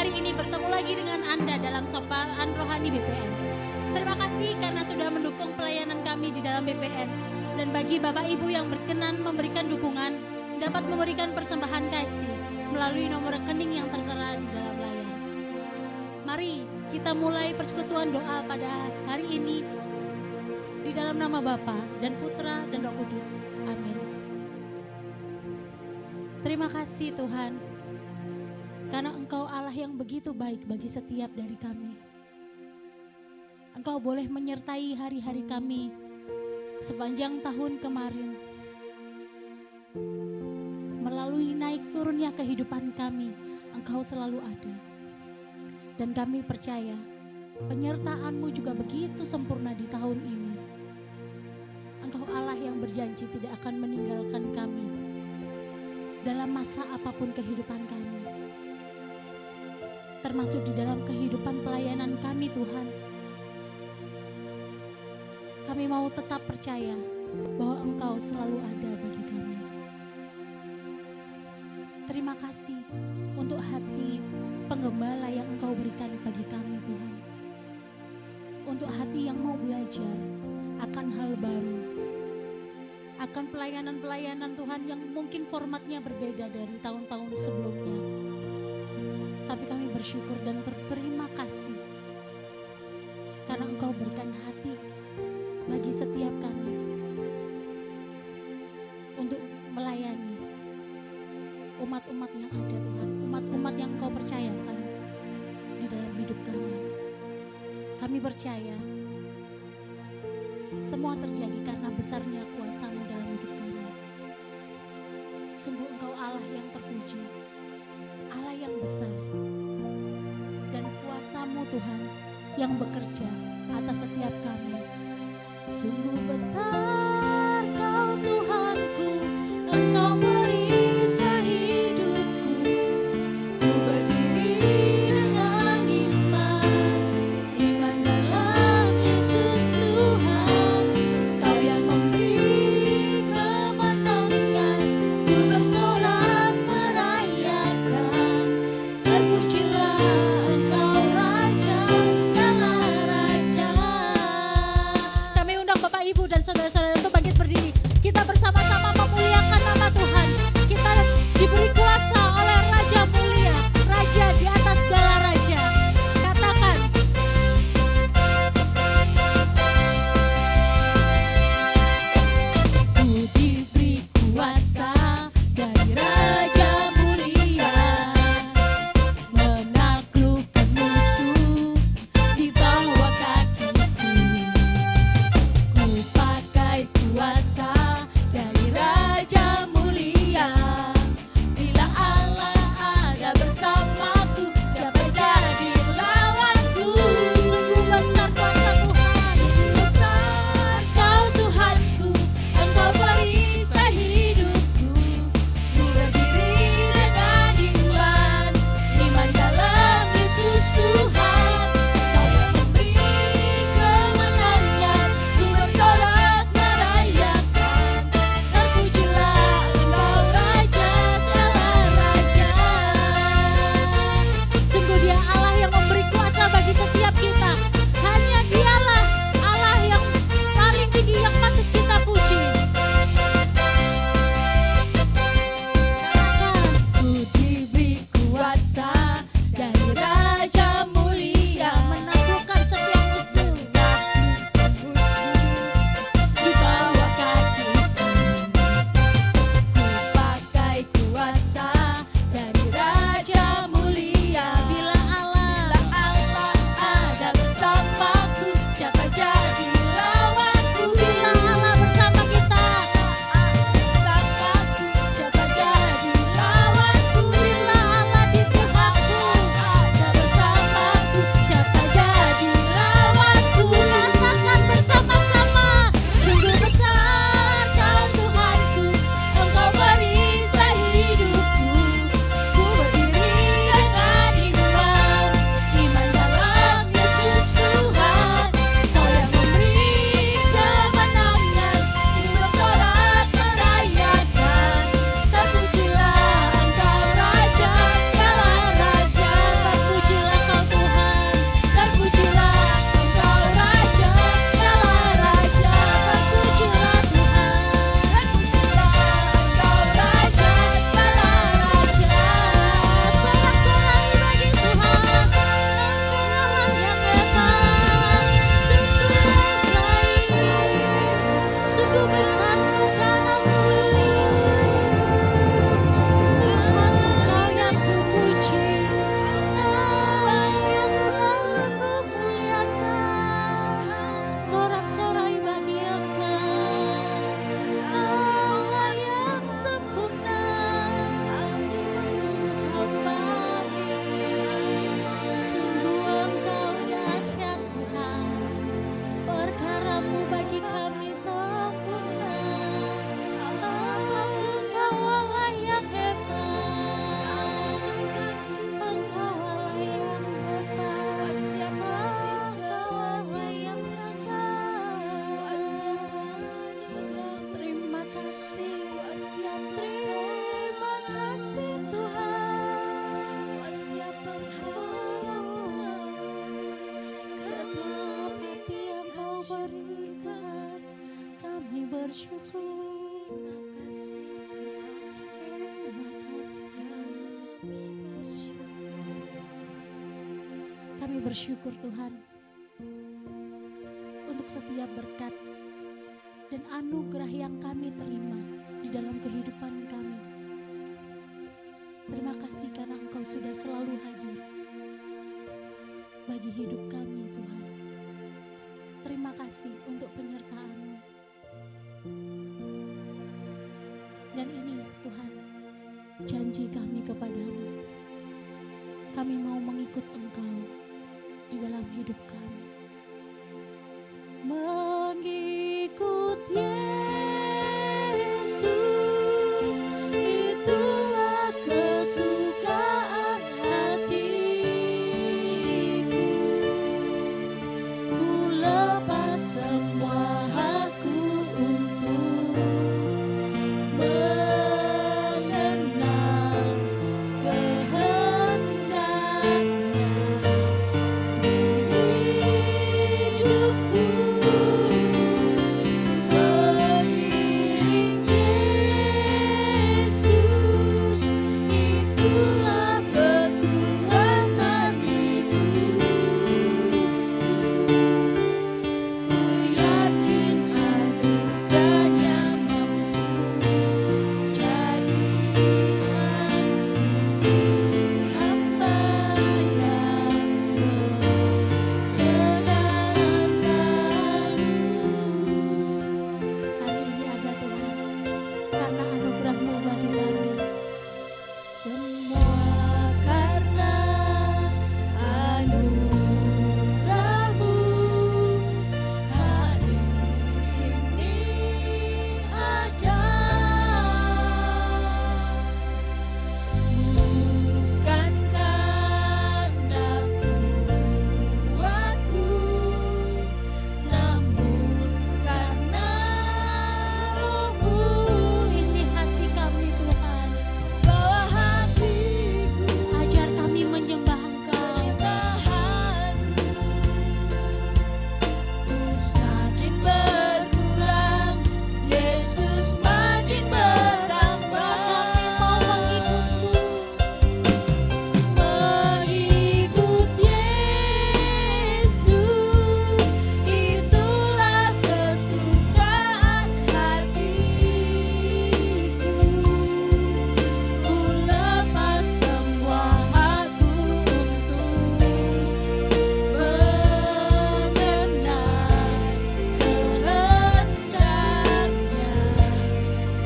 hari ini bertemu lagi dengan Anda dalam Sopaan Rohani BPN. Terima kasih karena sudah mendukung pelayanan kami di dalam BPN. Dan bagi Bapak Ibu yang berkenan memberikan dukungan, dapat memberikan persembahan kasih melalui nomor rekening yang tertera di dalam layar. Mari kita mulai persekutuan doa pada hari ini di dalam nama Bapa dan Putra dan Roh Kudus. Amin. Terima kasih Tuhan, karena Engkau Allah yang begitu baik bagi setiap dari kami. Engkau boleh menyertai hari-hari kami sepanjang tahun kemarin. Melalui naik turunnya kehidupan kami, Engkau selalu ada. Dan kami percaya penyertaan-Mu juga begitu sempurna di tahun ini. Engkau Allah yang berjanji tidak akan meninggalkan kami dalam masa apapun kehidupan kami. Termasuk di dalam kehidupan pelayanan kami Tuhan. Kami mau tetap percaya bahwa Engkau selalu ada bagi kami. Terima kasih untuk hati penggembala yang Engkau berikan bagi kami Tuhan. Untuk hati yang mau belajar akan hal baru. Akan pelayanan-pelayanan Tuhan yang mungkin formatnya berbeda dari tahun-tahun sebelumnya. Tapi kami bersyukur dan berterima kasih karena Engkau berikan hati bagi setiap kami untuk melayani umat-umat yang ada Tuhan, umat-umat yang Engkau percayakan di dalam hidup kami. Kami percaya semua terjadi karena besarnya kuasa-Mu dalam hidup kami. Sungguh Engkau Allah yang terpuji, Allah yang besar, dan kuasa-Mu Tuhan yang bekerja atas setiap kami. Sungguh besar Kau Tuhanku, Engkau perisai hidupku. Ku berdiri dengan iman dalam Yesus Tuhan. Kau yang memberi kemenangan, ku bersorak merayakan. Terpujilah Engkau Raja segala raja. Kami undang Bapak Ibu dan saudara-saudara untuk bangkit berdiri. Kita bersama-sama memuliakan nama Tuhan. bersyukur. Kami bersyukur Tuhan untuk setiap berkat dan anugerah yang kami terima di dalam kehidupan kami. Terima kasih karena Engkau sudah selalu hadir bagi hidup kami Tuhan. Terima kasih untuk penyertaan-Mu. Dan ini Tuhan, janji kami kepadamu. Kami mau mengikut Engkau di dalam hidup kami. Mengikut Yesus, itulah kesukaan hatiku. Ku lepas semua hakku untuk mengenal kehendaknya di hidupku. Mengiring Yesus, itulah kekuatan hidupku. Ku yakin anugerahnya mampu jadikan hamba yang mengenal selalu. Hari ini ada Tuhan, karena anugerah-Mu bagi kami. Semua karena anugerah-Mu hari ini ada. Bukan karena kuatku, namun karena Roh-Mu. Ini hati kami Tuhan, bawa hatiku, ajar kami menyembah Engkau. Ku semakin berkurang, Yesus makin bertambah. Kami mau mengikut Yesus, itulah kesukaan hatiku. Ku lepas semua hakku untuk mengenal kehendaknya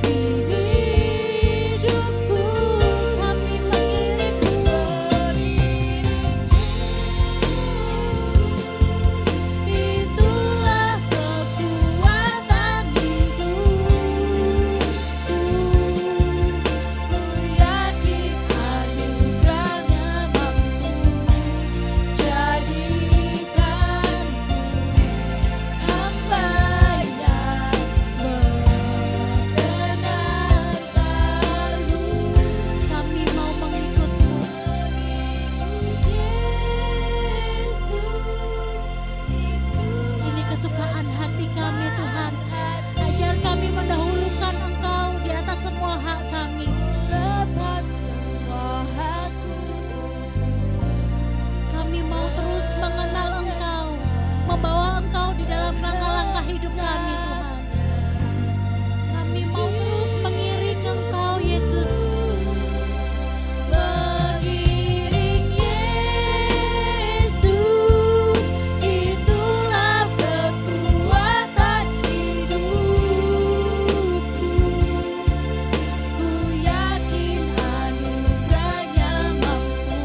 di hidupku. Kami mengiring itulah kekuatan hidupku. Ku yakin anugerahnya mampu jadikan hamba yang mengenal selalu. Kami mau mengikut-Mu. Ini kesukaan hati kami Tuhan. Ajar kami mendahulukan Engkau di atas semua hak kami. Lepas semua hakku, kami mau terus mengenal Engkau, membawa Engkau di dalam langkah-langkah hidup kami Tuhan. Kami mau terus mengiring Engkau Yesus. Mengiring Yesus, itulah kekuatan hidupku. Ku yakin anugerahnya mampu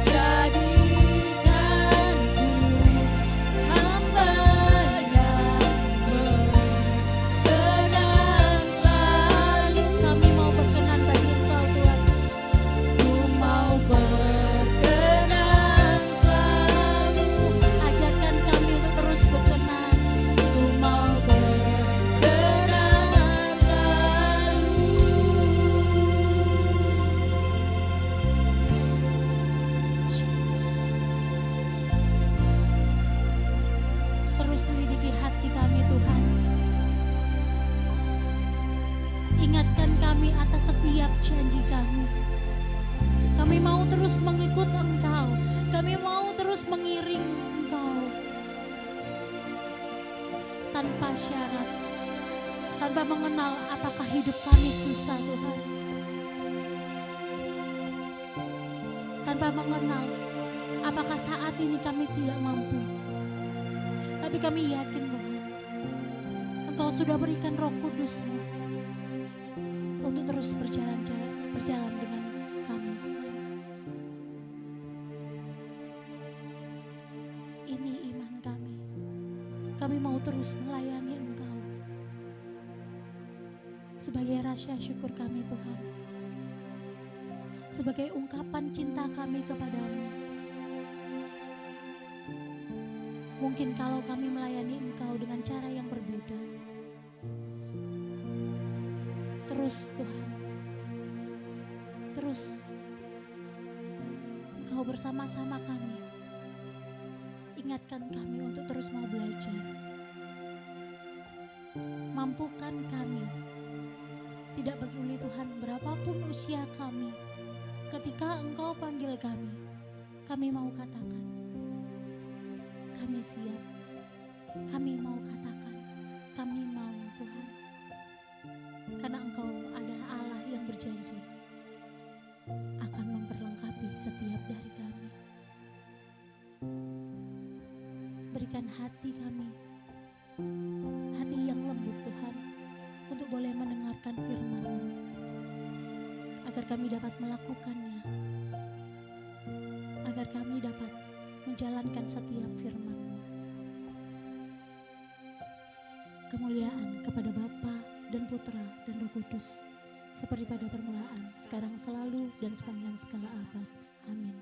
jadikan hamba yang mengenal selalu. Kami mau berkenan bagi Engkau Tuhan. Ku mau berkenan selalu. Ajarkan kami untuk terus berkenan. Ku mau berkenan selalu. Terus selidiki hati kami Tuhan. kami atas setiap janji kami. Kami mau terus mengikut Engkau. Kami mau terus mengiring Engkau tanpa syarat, tanpa mengenal apakah hidup kami susah Tuhan, tanpa mengenal apakah saat ini kami tidak mampu. Tapi kami yakin Tuhan, Engkau sudah berikan Roh Kudus-Mu untuk terus berjalan dengan kami Tuhan. Ini iman kami. Kami mau terus melayani Engkau sebagai rasa syukur kami Tuhan, sebagai ungkapan cinta kami kepadamu. Mungkin kalau kami melayani Engkau dengan cara yang berbeda, terus Tuhan, terus Engkau bersama-sama kami. Ingatkan kami untuk terus mau belajar. Mampukan kami, tidak peduli Tuhan berapapun usia kami, ketika Engkau panggil kami mau katakan, kami siap, kami mau katakan, kami mau Tuhan. Karena Engkau adalah Allah yang berjanji akan memperlengkapi setiap dari kami. Berikan hati kami, hati yang lembut Tuhan, untuk boleh mendengarkan firman-Mu, agar kami dapat melakukannya, agar kami dapat menjalankan setiap firman-Mu. Kemuliaan kepada Bapa dan Putra dan Roh Kudus, seperti pada permulaan, sekarang, selalu, dan sepanjang segala abad. Amin.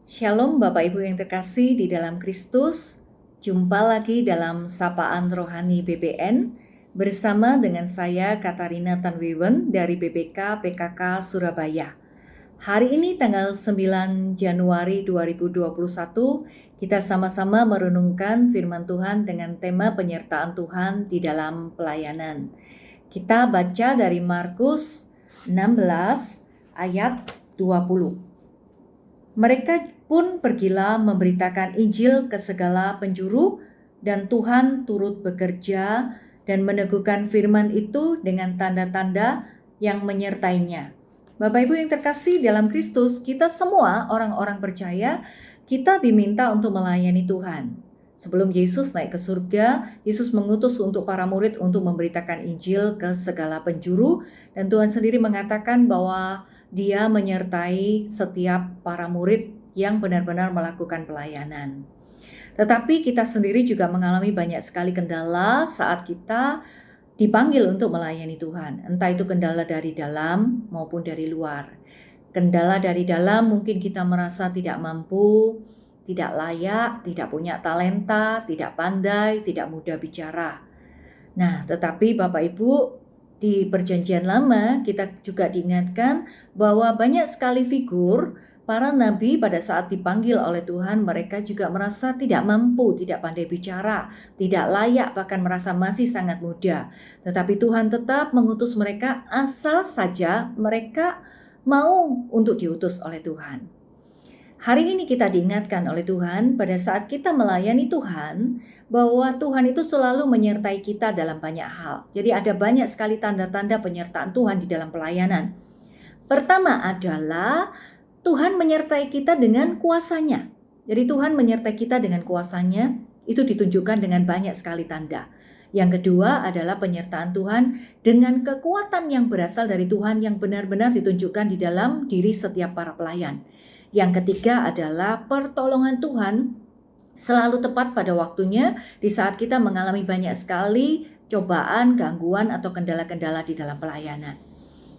Shalom Bapak Ibu yang terkasih di dalam Kristus. Jumpa lagi dalam Sapaan Rohani BBN bersama dengan saya Katarina Tanwiwen dari BBK PKK Surabaya. Hari ini tanggal 9 Januari 2021, kita sama-sama merenungkan firman Tuhan dengan tema penyertaan Tuhan di dalam pelayanan. Kita baca dari Markus 16 ayat 20. Mereka pun pergilah memberitakan Injil ke segala penjuru, dan Tuhan turut bekerja dan meneguhkan firman itu dengan tanda-tanda yang menyertainya. Bapak Ibu yang terkasih dalam Kristus, kita semua orang-orang percaya, kita diminta untuk melayani Tuhan. Sebelum Yesus naik ke surga, Yesus mengutus untuk para murid untuk memberitakan Injil ke segala penjuru, dan Tuhan sendiri mengatakan bahwa Dia menyertai setiap para murid yang benar-benar melakukan pelayanan. Tetapi kita sendiri juga mengalami banyak sekali kendala saat kita dipanggil untuk melayani Tuhan. Entah itu kendala dari dalam maupun dari luar. Kendala dari dalam mungkin kita merasa tidak mampu, tidak layak, tidak punya talenta, tidak pandai, tidak mudah bicara. Nah, tetapi Bapak Ibu, di Perjanjian Lama kita juga diingatkan bahwa banyak sekali figur para nabi pada saat dipanggil oleh Tuhan, mereka juga merasa tidak mampu, tidak pandai bicara, tidak layak, bahkan merasa masih sangat muda. Tetapi Tuhan tetap mengutus mereka asal saja mereka mau untuk diutus oleh Tuhan. Hari ini kita diingatkan oleh Tuhan pada saat kita melayani Tuhan, bahwa Tuhan itu selalu menyertai kita dalam banyak hal. Jadi ada banyak sekali tanda-tanda penyertaan Tuhan di dalam pelayanan. Pertama adalah Tuhan menyertai kita dengan kuasa-Nya. Jadi Tuhan menyertai kita dengan kuasa-Nya, itu ditunjukkan dengan banyak sekali tanda. Yang kedua adalah penyertaan Tuhan dengan kekuatan yang berasal dari Tuhan yang benar-benar ditunjukkan di dalam diri setiap para pelayan. Yang ketiga adalah pertolongan Tuhan selalu tepat pada waktunya di saat kita mengalami banyak sekali cobaan, gangguan, atau kendala-kendala di dalam pelayanan.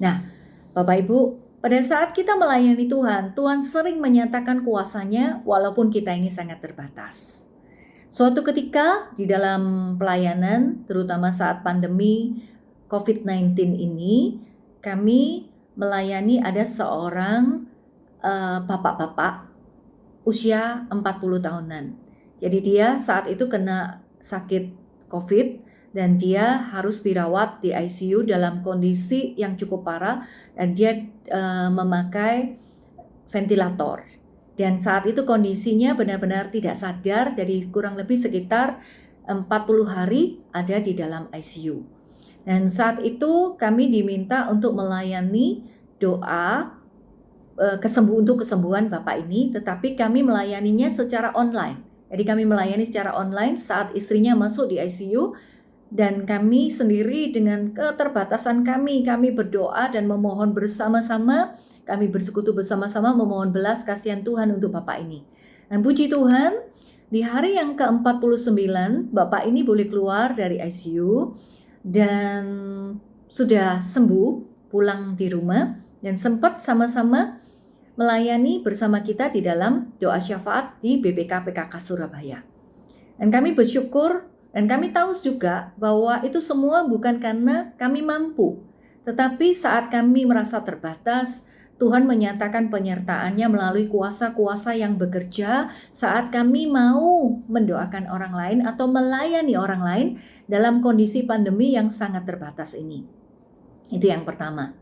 Nah, Bapak Ibu, pada saat kita melayani Tuhan, Tuhan sering menyatakan kuasa-Nya walaupun kita ini sangat terbatas. Suatu ketika di dalam pelayanan, terutama saat pandemi COVID-19 ini, kami melayani ada seorang bapak-bapak usia 40 tahunan. Jadi dia saat itu kena sakit COVID dan dia harus dirawat di ICU dalam kondisi yang cukup parah dan dia memakai ventilator. Dan saat itu kondisinya benar-benar tidak sadar, jadi kurang lebih sekitar 40 hari ada di dalam ICU. Dan saat itu kami diminta untuk melayani doa untuk kesembuhan Bapak ini, tetapi kami melayaninya secara online. Jadi kami melayani secara online saat istrinya masuk di ICU, dan kami sendiri dengan keterbatasan kami berdoa dan memohon bersama-sama, kami bersekutu bersama-sama memohon belas kasihan Tuhan untuk Bapak ini. Dan puji Tuhan, di hari yang ke-49 Bapak ini boleh keluar dari ICU dan sudah sembuh, pulang di rumah, dan sempat sama-sama melayani bersama kita di dalam doa syafaat di BPK PKK Surabaya. Dan kami bersyukur dan kami tahu juga bahwa itu semua bukan karena kami mampu, tetapi saat kami merasa terbatas, Tuhan menyatakan penyertaan-Nya melalui kuasa-kuasa yang bekerja saat kami mau mendoakan orang lain atau melayani orang lain dalam kondisi pandemi yang sangat terbatas ini. Itu yang pertama.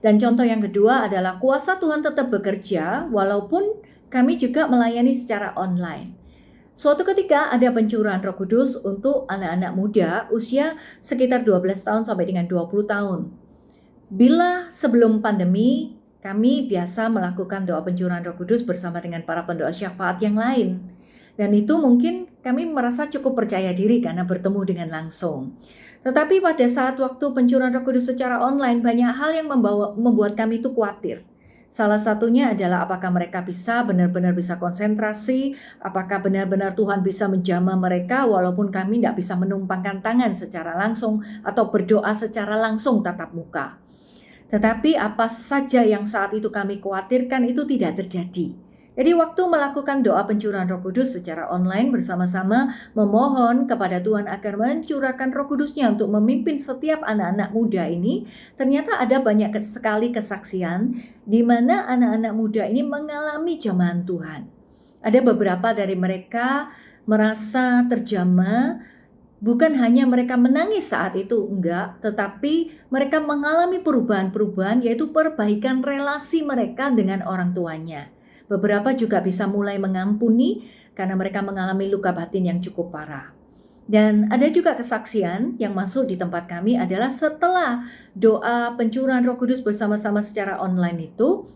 Dan contoh yang kedua adalah kuasa Tuhan tetap bekerja walaupun kami juga melayani secara online. Suatu ketika ada pencurahan Roh Kudus untuk anak-anak muda usia sekitar 12 tahun sampai dengan 20 tahun. Bila sebelum pandemi kami biasa melakukan doa pencurahan Roh Kudus bersama dengan para pendoa syafaat yang lain. Dan itu mungkin kami merasa cukup percaya diri karena bertemu dengan langsung. Tetapi pada saat waktu pencurahan Roh Kudus secara online, banyak hal yang membuat kami itu khawatir. Salah satunya adalah apakah mereka benar-benar bisa konsentrasi, apakah benar-benar Tuhan bisa menjamah mereka walaupun kami tidak bisa menumpangkan tangan secara langsung atau berdoa secara langsung tatap muka. Tetapi apa saja yang saat itu kami khawatirkan itu tidak terjadi. Jadi waktu melakukan doa pencurahan Roh Kudus secara online bersama-sama memohon kepada Tuhan agar mencurahkan Roh Kudus-Nya untuk memimpin setiap anak-anak muda ini, ternyata ada banyak sekali kesaksian di mana anak-anak muda ini mengalami jamahan Tuhan. Ada beberapa dari mereka merasa terjamah, bukan hanya mereka menangis saat itu, enggak, tetapi mereka mengalami perubahan-perubahan, yaitu perbaikan relasi mereka dengan orang tuanya. Beberapa juga bisa mulai mengampuni karena mereka mengalami luka batin yang cukup parah. Dan ada juga kesaksian yang masuk di tempat kami adalah setelah doa pencurahan Roh Kudus bersama-sama secara online itu,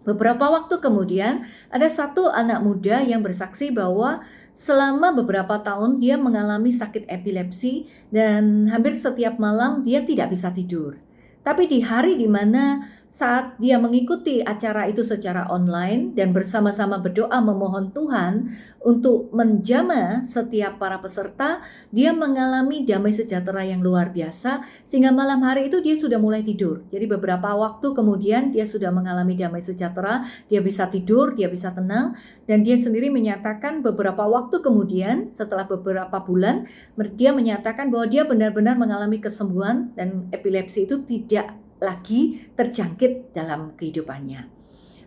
beberapa waktu kemudian ada satu anak muda yang bersaksi bahwa selama beberapa tahun dia mengalami sakit epilepsi dan hampir setiap malam dia tidak bisa tidur. Tapi di hari di mana saat dia mengikuti acara itu secara online dan bersama-sama berdoa memohon Tuhan untuk menjamah setiap para peserta, dia mengalami damai sejahtera yang luar biasa sehingga malam hari itu dia sudah mulai tidur. Jadi beberapa waktu kemudian dia sudah mengalami damai sejahtera, dia bisa tidur, dia bisa tenang, dan dia sendiri menyatakan beberapa waktu kemudian setelah beberapa bulan dia menyatakan bahwa dia benar-benar mengalami kesembuhan dan epilepsi itu tidak lagi terjangkit dalam kehidupannya.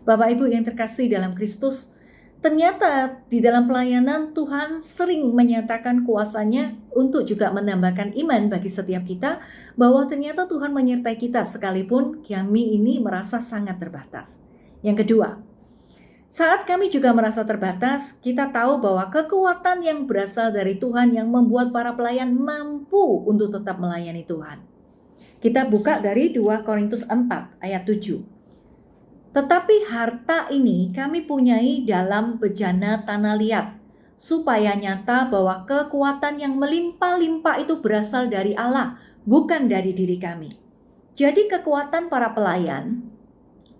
Bapak Ibu yang terkasih dalam Kristus, ternyata di dalam pelayanan Tuhan sering menyatakan kuasa-Nya untuk juga menambahkan iman bagi setiap kita bahwa ternyata Tuhan menyertai kita sekalipun kami ini merasa sangat terbatas. Yang kedua, saat kami juga merasa terbatas, kita tahu bahwa kekuatan yang berasal dari Tuhan yang membuat para pelayan mampu untuk tetap melayani Tuhan. Kita buka dari 2 Korintus 4 ayat 7. Tetapi harta ini kami punyai dalam bejana tanah liat, supaya nyata bahwa kekuatan yang melimpah-limpah itu berasal dari Allah, bukan dari diri kami. Jadi kekuatan para pelayan,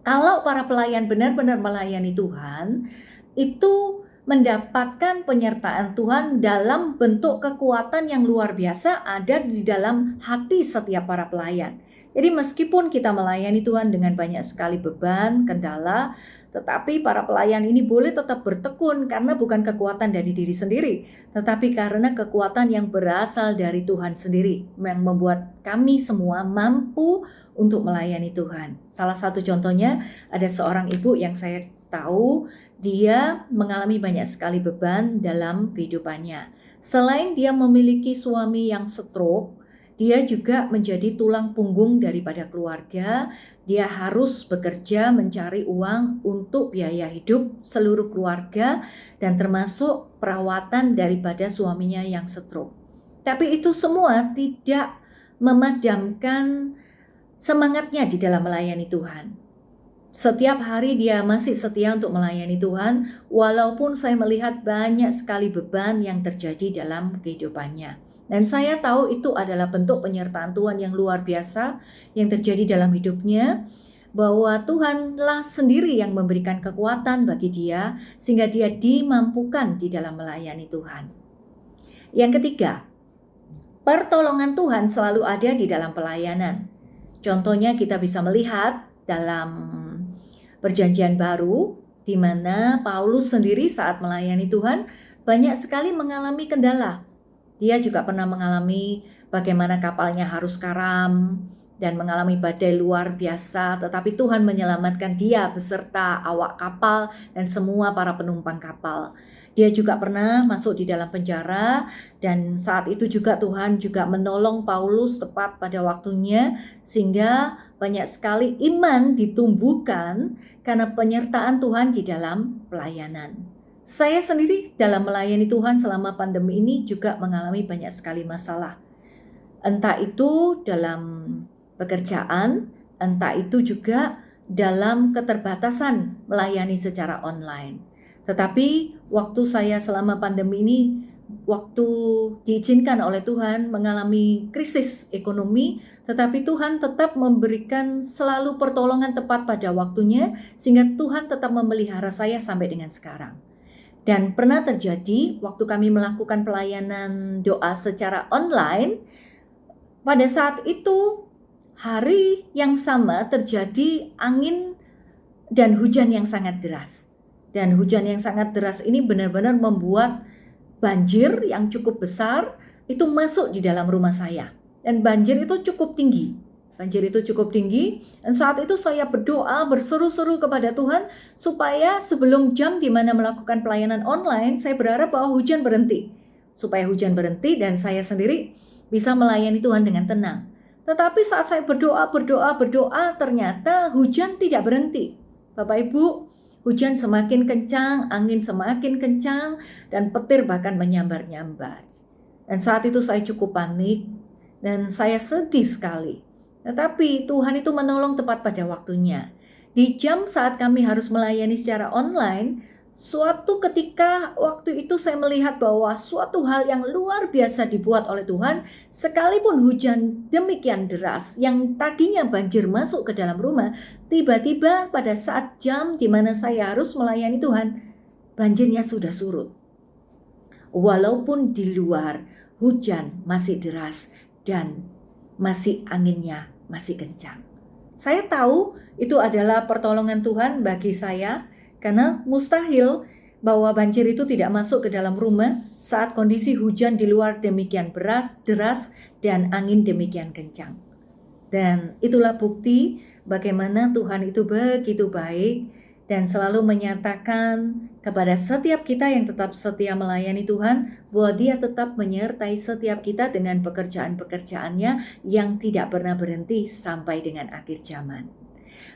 kalau para pelayan benar-benar melayani Tuhan, itu mendapatkan penyertaan Tuhan dalam bentuk kekuatan yang luar biasa ada di dalam hati setiap para pelayan. Jadi meskipun kita melayani Tuhan dengan banyak sekali beban, kendala, tetapi para pelayan ini boleh tetap bertekun karena bukan kekuatan dari diri sendiri, tetapi karena kekuatan yang berasal dari Tuhan sendiri yang membuat kami semua mampu untuk melayani Tuhan. Salah satu contohnya ada seorang ibu yang saya tahu dia mengalami banyak sekali beban dalam kehidupannya. Selain dia memiliki suami yang stroke, dia juga menjadi tulang punggung daripada keluarga. Dia harus bekerja mencari uang untuk biaya hidup seluruh keluarga dan termasuk perawatan daripada suaminya yang stroke. Tapi itu semua tidak memadamkan semangatnya di dalam melayani Tuhan. Setiap hari dia masih setia untuk melayani Tuhan, walaupun saya melihat banyak sekali beban yang terjadi dalam kehidupannya. Dan saya tahu itu adalah bentuk penyertaan Tuhan yang luar biasa yang terjadi dalam hidupnya, bahwa Tuhanlah sendiri yang memberikan kekuatan bagi dia, sehingga dia dimampukan di dalam melayani Tuhan. Yang ketiga, pertolongan Tuhan selalu ada di dalam pelayanan. Contohnya kita bisa melihat dalam Perjanjian Baru, di mana Paulus sendiri saat melayani Tuhan banyak sekali mengalami kendala. Dia juga pernah mengalami bagaimana kapalnya harus karam dan mengalami badai luar biasa, tetapi Tuhan menyelamatkan dia beserta awak kapal dan semua para penumpang kapal. Dia juga pernah masuk di dalam penjara, dan saat itu juga Tuhan juga menolong Paulus tepat pada waktunya, sehingga banyak sekali iman ditumbuhkan karena penyertaan Tuhan di dalam pelayanan. Saya sendiri dalam melayani Tuhan selama pandemi ini juga mengalami banyak sekali masalah. Entah itu dalam pekerjaan, entah itu juga dalam keterbatasan melayani secara online. Tetapi waktu saya selama pandemi ini, waktu diizinkan oleh Tuhan mengalami krisis ekonomi, tetapi Tuhan tetap memberikan selalu pertolongan tepat pada waktunya, sehingga Tuhan tetap memelihara saya sampai dengan sekarang. Dan pernah terjadi waktu kami melakukan pelayanan doa secara online, pada saat itu hari yang sama terjadi angin dan hujan yang sangat deras. Dan hujan yang sangat deras ini benar-benar membuat banjir yang cukup besar itu masuk di dalam rumah saya. Dan banjir itu cukup tinggi. Dan saat itu saya berdoa, berseru-seru kepada Tuhan supaya sebelum jam di mana melakukan pelayanan online, saya berharap bahwa hujan berhenti. Supaya hujan berhenti dan saya sendiri bisa melayani Tuhan dengan tenang. Tetapi saat saya berdoa, ternyata hujan tidak berhenti. Bapak Ibu, hujan semakin kencang, angin semakin kencang, dan petir bahkan menyambar-nyambar. Dan saat itu saya cukup panik, dan saya sedih sekali. Tetapi Tuhan itu menolong tepat pada waktunya. Di jam saat kami harus melayani secara online, suatu ketika waktu itu saya melihat bahwa suatu hal yang luar biasa dibuat oleh Tuhan, sekalipun hujan demikian deras yang tadinya banjir masuk ke dalam rumah, tiba-tiba pada saat jam di mana saya harus melayani Tuhan, banjirnya sudah surut. Walaupun di luar hujan masih deras dan masih anginnya masih kencang. Saya tahu itu adalah pertolongan Tuhan bagi saya, karena mustahil bahwa banjir itu tidak masuk ke dalam rumah saat kondisi hujan di luar demikian deras dan angin demikian kencang. Dan itulah bukti bagaimana Tuhan itu begitu baik dan selalu menyatakan kepada setiap kita yang tetap setia melayani Tuhan, bahwa Dia tetap menyertai setiap kita dengan pekerjaan-pekerjaannya yang tidak pernah berhenti sampai dengan akhir zaman.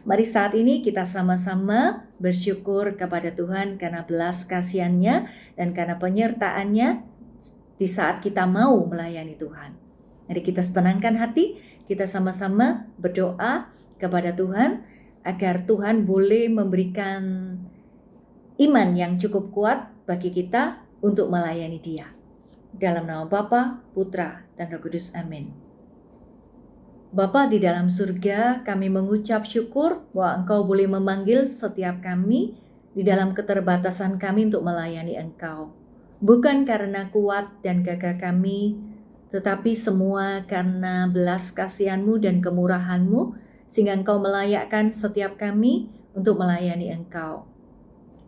Mari saat ini kita sama-sama bersyukur kepada Tuhan karena belas kasihan-Nya dan karena penyertaan-Nya di saat kita mau melayani Tuhan. Mari kita tenangkan hati, kita sama-sama berdoa kepada Tuhan agar Tuhan boleh memberikan iman yang cukup kuat bagi kita untuk melayani Dia. Dalam nama Bapa, Putra, dan Roh Kudus. Amin. Bapa di dalam surga, kami mengucap syukur bahwa Engkau boleh memanggil setiap kami di dalam keterbatasan kami untuk melayani Engkau. Bukan karena kuat dan gagah kami, tetapi semua karena belas kasihan-Mu dan kemurahan-Mu, sehingga Engkau melayakkan setiap kami untuk melayani Engkau.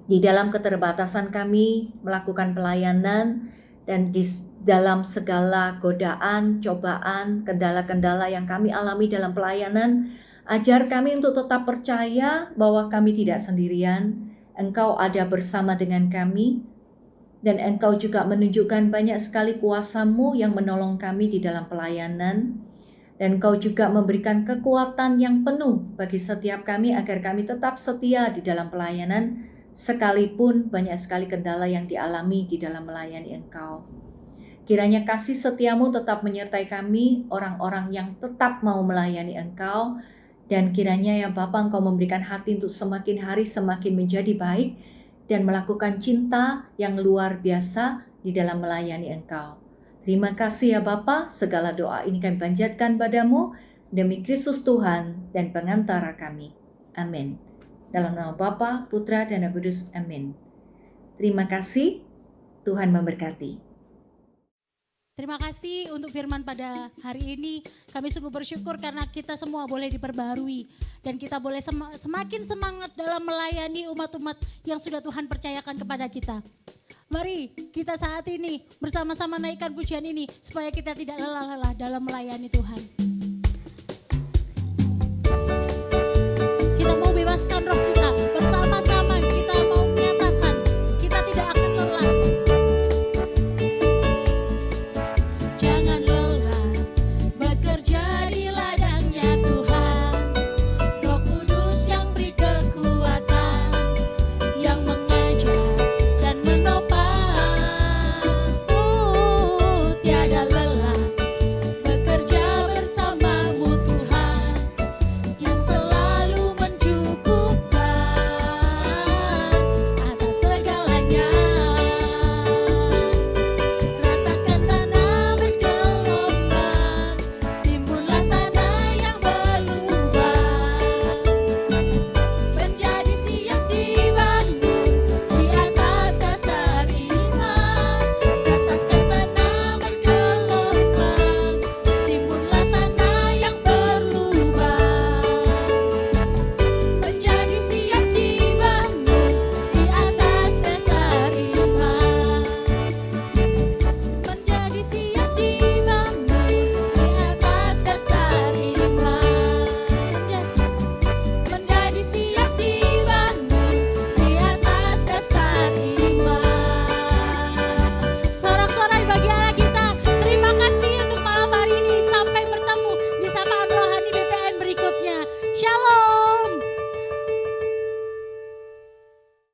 Di dalam keterbatasan kami melakukan pelayanan, dan di dalam segala godaan, cobaan, kendala-kendala yang kami alami dalam pelayanan, ajar kami untuk tetap percaya bahwa kami tidak sendirian, Engkau ada bersama dengan kami, dan Engkau juga menunjukkan banyak sekali kuasa-Mu yang menolong kami di dalam pelayanan, dan Engkau juga memberikan kekuatan yang penuh bagi setiap kami agar kami tetap setia di dalam pelayanan, sekalipun banyak sekali kendala yang dialami di dalam melayani Engkau. Kiranya kasih setiamu tetap menyertai kami, orang-orang yang tetap mau melayani Engkau, dan kiranya ya Bapa, Engkau memberikan hati untuk semakin hari semakin menjadi baik, dan melakukan cinta yang luar biasa di dalam melayani Engkau. Terima kasih ya Bapa, segala doa ini kami panjatkan padamu, demi Kristus Tuhan dan pengantara kami. Amin. Dalam nama Bapa, Putra, dan Roh Kudus. Amin. Terima kasih, Tuhan memberkati. Terima kasih untuk firman pada hari ini. Kami sungguh bersyukur karena kita semua boleh diperbarui. Dan kita boleh semakin semangat dalam melayani umat-umat yang sudah Tuhan percayakan kepada kita. Mari kita saat ini bersama-sama naikkan pujian ini supaya kita tidak lelah-lelah dalam melayani Tuhan. Kita mau bebaskan roh kita